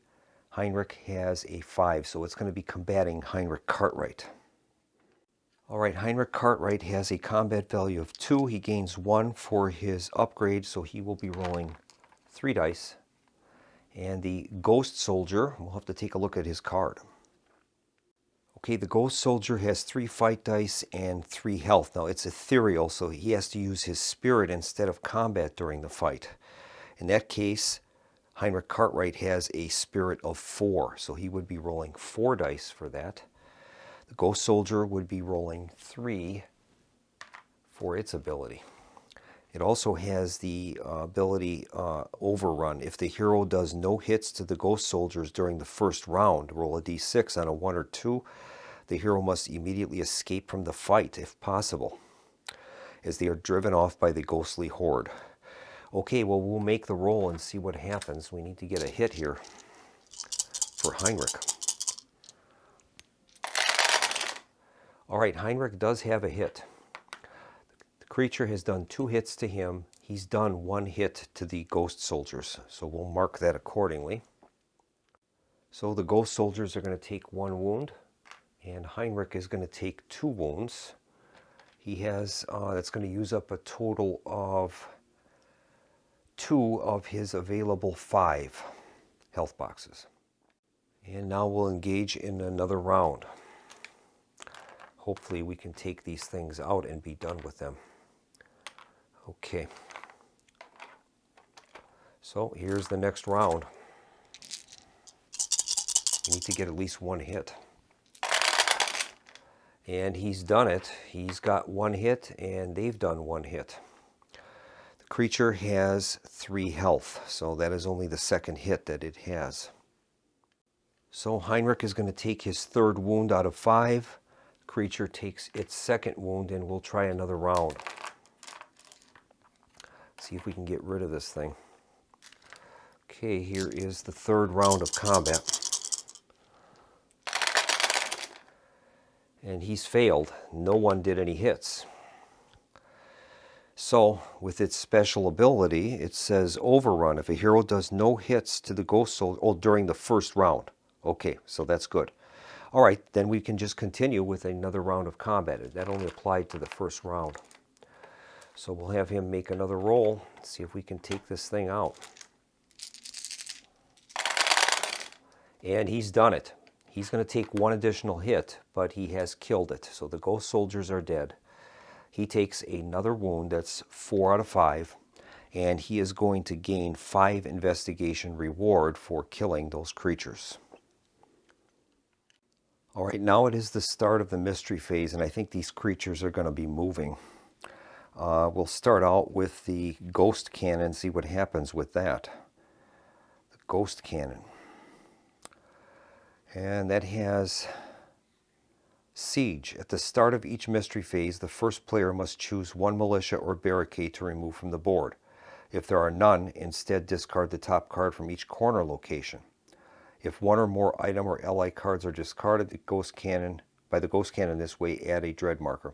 Heinrich has a 5, so it's going to be combating Heinrich Cartwright. All right, Heinrich Cartwright has a combat value of 2. He gains 1 for his upgrade, so he will be rolling 3 dice. And the Ghost Soldier, we'll have to take a look at his card. Okay, the Ghost Soldier has 3 fight dice and 3 health. Now, it's ethereal, so he has to use his spirit instead of combat during the fight. In that case, Heinrich Cartwright has a spirit of 4, so he would be rolling 4 dice for that. The Ghost Soldier would be rolling 3 for its ability. It also has the ability Overrun. If the hero does no hits to the Ghost Soldiers during the first round, roll a d6 on a 1 or 2, the hero must immediately escape from the fight, if possible, as they are driven off by the ghostly horde. Okay, well, we'll make the roll and see what happens. We need to get a hit here for Heinrich. All right, Heinrich does have a hit. The creature has done 2 hits to him. He's done 1 hit to the Ghost Soldiers, so we'll mark that accordingly. So the Ghost Soldiers are going to take 1 wound, and Heinrich is going to take 2 wounds. He has, that's going to use up a total of 2 of his available 5 health boxes. And now we'll engage in another round. Hopefully we can take these things out and be done with them. Okay. So here's the next round. You need to get at least 1 hit. And he's done it. He's got 1 hit, and they've done 1 hit. The creature has 3 health, so that is only the 2nd hit that it has. So Heinrich is going to take his 3rd wound out of 5. The creature takes its 2nd wound, and we'll try another round. See if we can get rid of this thing. Okay, here is the 3rd round of combat. And he's failed. No one did any hits. So, with its special ability, it says Overrun. If a hero does no hits to the Ghost Soldier during the 1st round. Okay, so that's good. All right, then we can just continue with another round of combat. That only applied to the 1st round. So we'll have him make another roll, see if we can take this thing out. And he's done it. He's going to take 1 additional hit, but he has killed it. So the Ghost Soldiers are dead. He takes another wound, that's 4 out of 5, and he is going to gain 5 investigation reward for killing those creatures. All right, now it is the start of the mystery phase, and I think these creatures are going to be moving. We'll start out with the Ghost Cannon, see what happens with that. The Ghost Cannon. And that has Siege. At the start of each mystery phase, the first player must choose 1 militia or barricade to remove from the board. If there are none, instead discard the top card from each corner location. If 1 or more item or ally cards are discarded, by the Ghost Cannon this way, add a dread marker.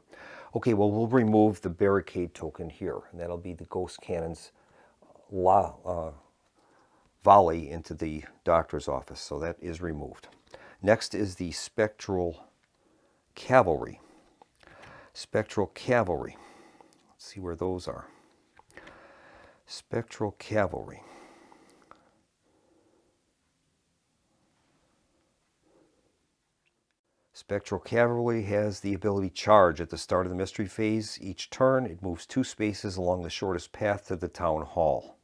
Okay, well, we'll remove the barricade token here, and that'll be the Ghost Cannon's volley into the doctor's office, so that is removed. Next is the Spectral Cavalry. Spectral Cavalry. Let's see where those are. Spectral Cavalry. Spectral Cavalry has the ability Charge. At the start of the mystery phase, each turn, it moves 2 spaces along the shortest path to the town hall.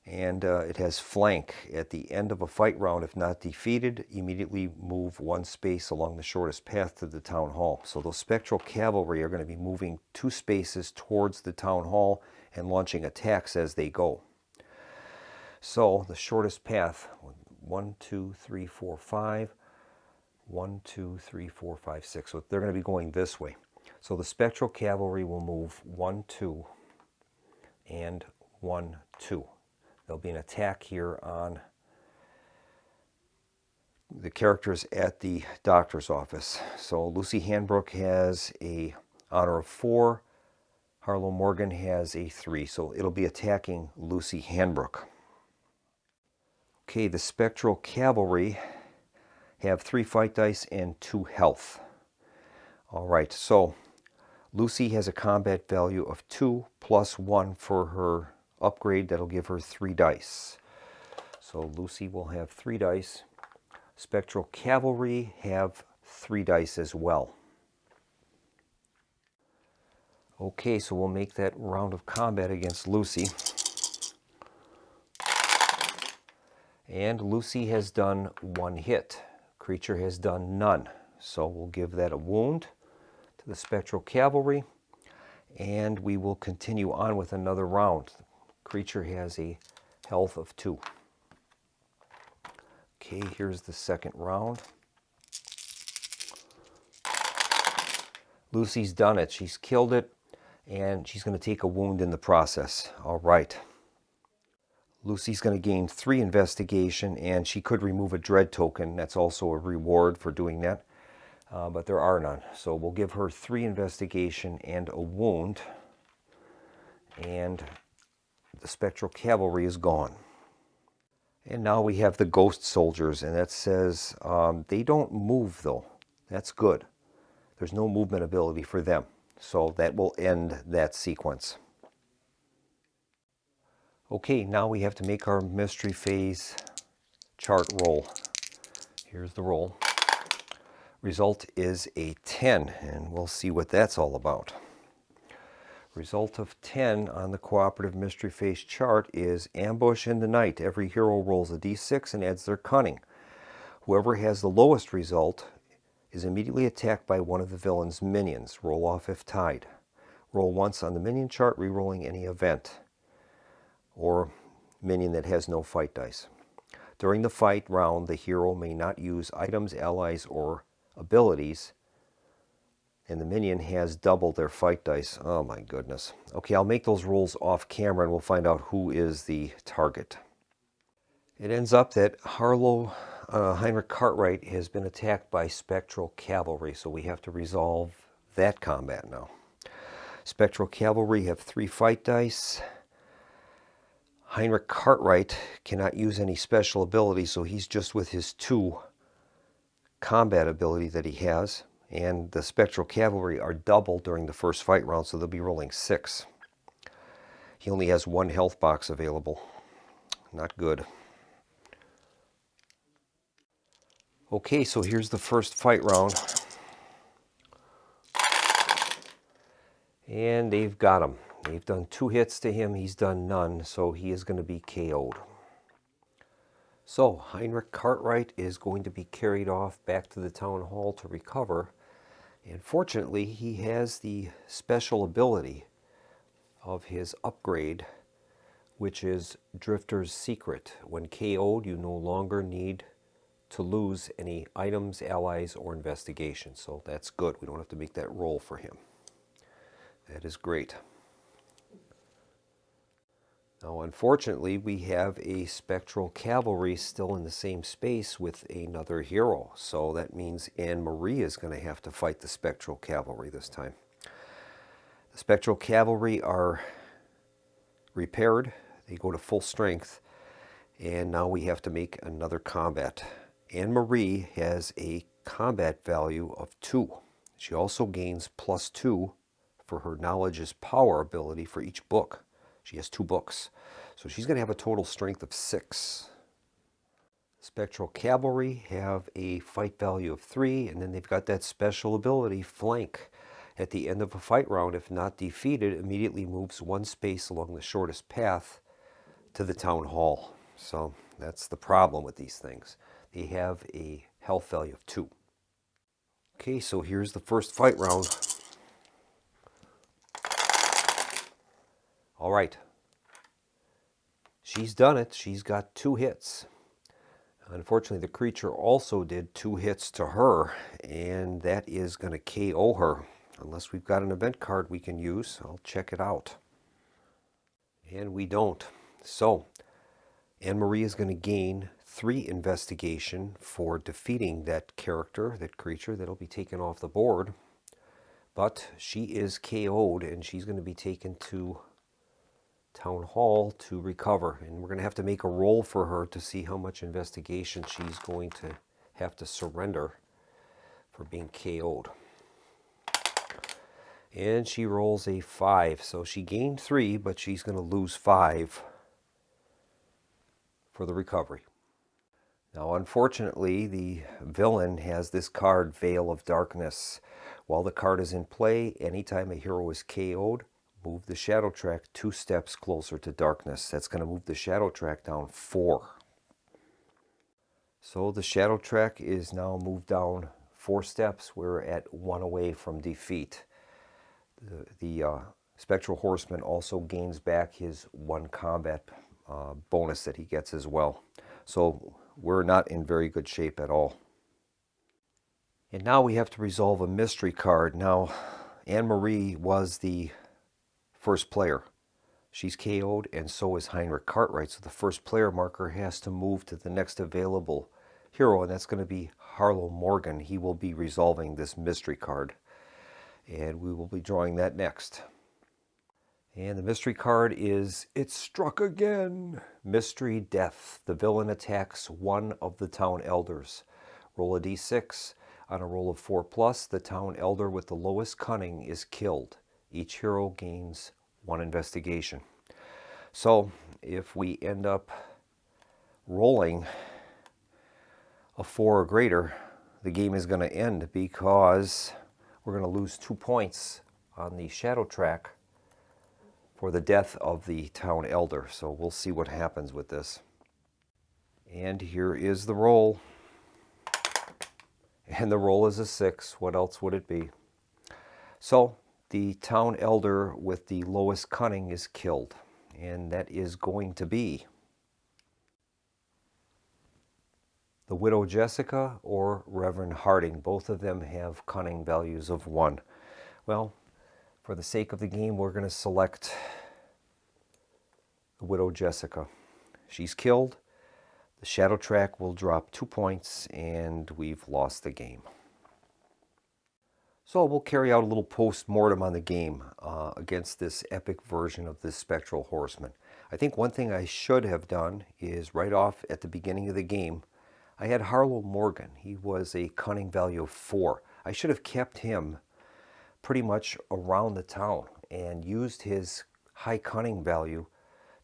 And it has flank. At the end of a fight round, if not defeated, immediately move one space along the shortest path to the town hall. So those spectral cavalry are going to be moving 2 spaces towards the town hall and launching attacks as they go. So the shortest path, 1, 2, 3, 4, 5, 1, 2, 3, 4, 5, 6. So they're going to be going this way. So the spectral cavalry will move 1, 2, and 1, 2. There'll be an attack here on the characters at the doctor's office. So Lucy Hanbrook has a honor of 4. Harlow Morgan has a 3. So it'll be attacking Lucy Hanbrook. Okay, the Spectral Cavalry have 3 fight dice and 2 health. All right, so Lucy has a combat value of 2 plus 1 for her upgrade. That'll give her 3 dice. So Lucy will have 3 dice. Spectral Cavalry have 3 dice as well. Okay, so we'll make that round of combat against Lucy. And Lucy has done 1 hit. Creature has done none. So we'll give that a wound to the Spectral Cavalry. And we will continue on with another round. Creature has a health of 2. Okay, here's the second round. Lucy's done it. She's killed it, and she's going to take a wound in the process. All right. Lucy's going to gain 3 investigation, and she could remove a dread token. That's also a reward for doing that, but there are none. So we'll give her 3 investigation and a wound, and the Spectral Cavalry is gone. And now we have the Ghost Soldiers, and that says they don't move, though. That's good. There's no movement ability for them, so that will end that sequence. Okay, now we have to make our mystery phase chart roll. Here's the roll. Result is a 10, and we'll see what that's all about. Result of 10 on the cooperative mystery phase chart is ambush in the night. Every hero rolls a d6 and adds their cunning. Whoever has the lowest result is immediately attacked by one of the villain's minions. Roll off if tied. Roll once on the minion chart, re-rolling any event or minion that has no fight dice. During the fight round, the hero may not use items, allies, or abilities, and the minion has doubled their fight dice. Oh my goodness. Okay, I'll make those rolls off camera and we'll find out who is the target. It ends up that Harlow Heinrich Cartwright has been attacked by Spectral Cavalry, so we have to resolve that combat now. Spectral Cavalry have 3 fight dice. Heinrich Cartwright cannot use any special abilities, so he's just with his 2 combat ability that he has. And the Spectral Cavalry are doubled during the first fight round, so they'll be rolling 6. He only has 1 health box available. Not good. Okay, so here's the first fight round. And they've got him. They've done 2 hits to him. He's done none, so he is going to be KO'd. So Heinrich Cartwright is going to be carried off back to the town hall to recover. And fortunately, he has the special ability of his upgrade, which is Drifter's Secret. When KO'd, you no longer need to lose any items, allies, or investigation. So that's good. We don't have to make that roll for him. That is great. Now, unfortunately, we have a Spectral Cavalry still in the same space with another hero. So that means Anne-Marie is going to have to fight the Spectral Cavalry this time. The Spectral Cavalry are repaired. They go to full strength. And now we have to make another combat. Anne-Marie has a combat value of 2. She also gains +2 for her Knowledge is Power ability for each book. She has 2 books. So she's going to have a total strength of 6. Spectral Cavalry have a fight value of 3, and then they've got that special ability, Flank. At the end of a fight round, if not defeated, immediately moves 1 space along the shortest path to the town hall. So that's the problem with these things. They have a health value of 2. Okay, so here's the first fight round. All right. She's done it. She's got 2 hits. Unfortunately, the creature also did 2 hits to her, and that is going to KO her. Unless we've got an event card we can use. I'll check it out. And we don't. So, Anne-Marie is going to gain 3 investigation for defeating that character, that creature that'll be taken off the board. But she is KO'd, and she's going to be taken to Town Hall to recover. And we're going to have to make a roll for her to see how much investigation she's going to have to surrender for being KO'd. And she rolls a 5. So she gained 3, but she's going to lose 5 for the recovery. Now, unfortunately, the villain has this card, Veil of Darkness. While the card is in play, anytime a hero is KO'd, move the shadow track 2 steps closer to darkness. That's going to move the shadow track down 4. So the shadow track is now moved down 4 steps. We're at 1 away from defeat. The Spectral Horseman also gains back his 1 combat bonus that he gets as well. So we're not in very good shape at all. And now we have to resolve a mystery card. Now, Anne-Marie was the first player. She's KO'd, and so is Heinrich Cartwright. So the first player marker has to move to the next available hero, and that's going to be Harlow Morgan. He will be resolving this mystery card, and we will be drawing that next. And the mystery card is It Struck Again. Mystery Death. The villain attacks 1 of the town elders. Roll a d6. On a roll of 4+, the town elder with the lowest cunning is killed. Each hero gains 1 investigation. So if we end up rolling a 4 or greater, the game is going to end because we're going to lose 2 points on the shadow track for the death of the town elder. So we'll see what happens with this. And here is the roll. And the roll is a 6. What else would it be? So the town elder with the lowest cunning is killed. And that is going to be the Widow Jessica or Reverend Harding. Both of them have cunning values of 1. Well, for the sake of the game, we're going to select the Widow Jessica. She's killed. The shadow track will drop 2 points, and we've lost the game. So we'll carry out a little post-mortem on the game against this epic version of this Spectral Horseman. I think one thing I should have done is right off at the beginning of the game, I had Harlow Morgan. He was a cunning value of 4. I should have kept him pretty much around the town and used his high cunning value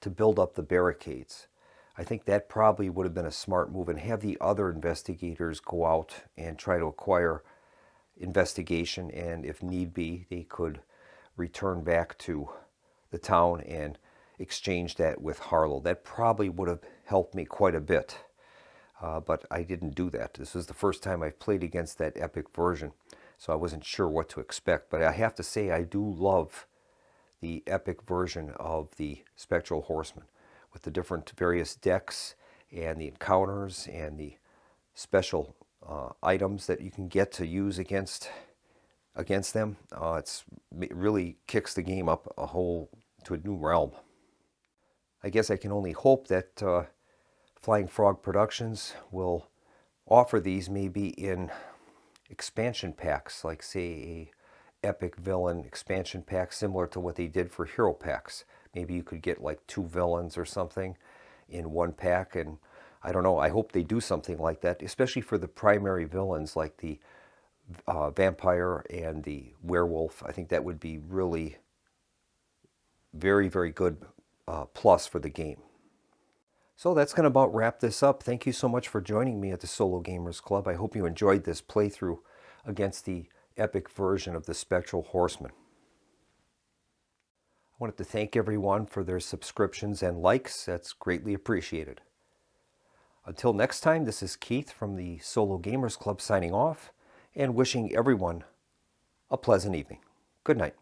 to build up the barricades. I think that probably would have been a smart move, and have the other investigators go out and try to acquire investigation, and if need be, they could return back to the town and exchange that with Harlow. That probably would have helped me quite a bit, but I didn't do that. This is the first time I've played against that epic version, so I wasn't sure what to expect. But I have to say, I do love the epic version of the Spectral Horseman, with the different various decks and the encounters and the special items that you can get to use against them. It really kicks the game up to a new realm. I guess I can only hope that Flying Frog Productions will offer these maybe in expansion packs, like say a epic villain expansion pack similar to what they did for hero packs. Maybe you could get like 2 villains or something in 1 pack, and I don't know, I hope they do something like that, especially for the primary villains like the vampire and the werewolf. I think that would be really very, very good plus for the game. So that's going to about wrap this up. Thank you so much for joining me at the Solo Gamers Club. I hope you enjoyed this playthrough against the epic version of the Spectral Horseman. wanted to thank everyone for their subscriptions and likes. That's greatly appreciated. Until next time, this is Keith from the Solo Gamers Club signing off and wishing everyone a pleasant evening. Good night.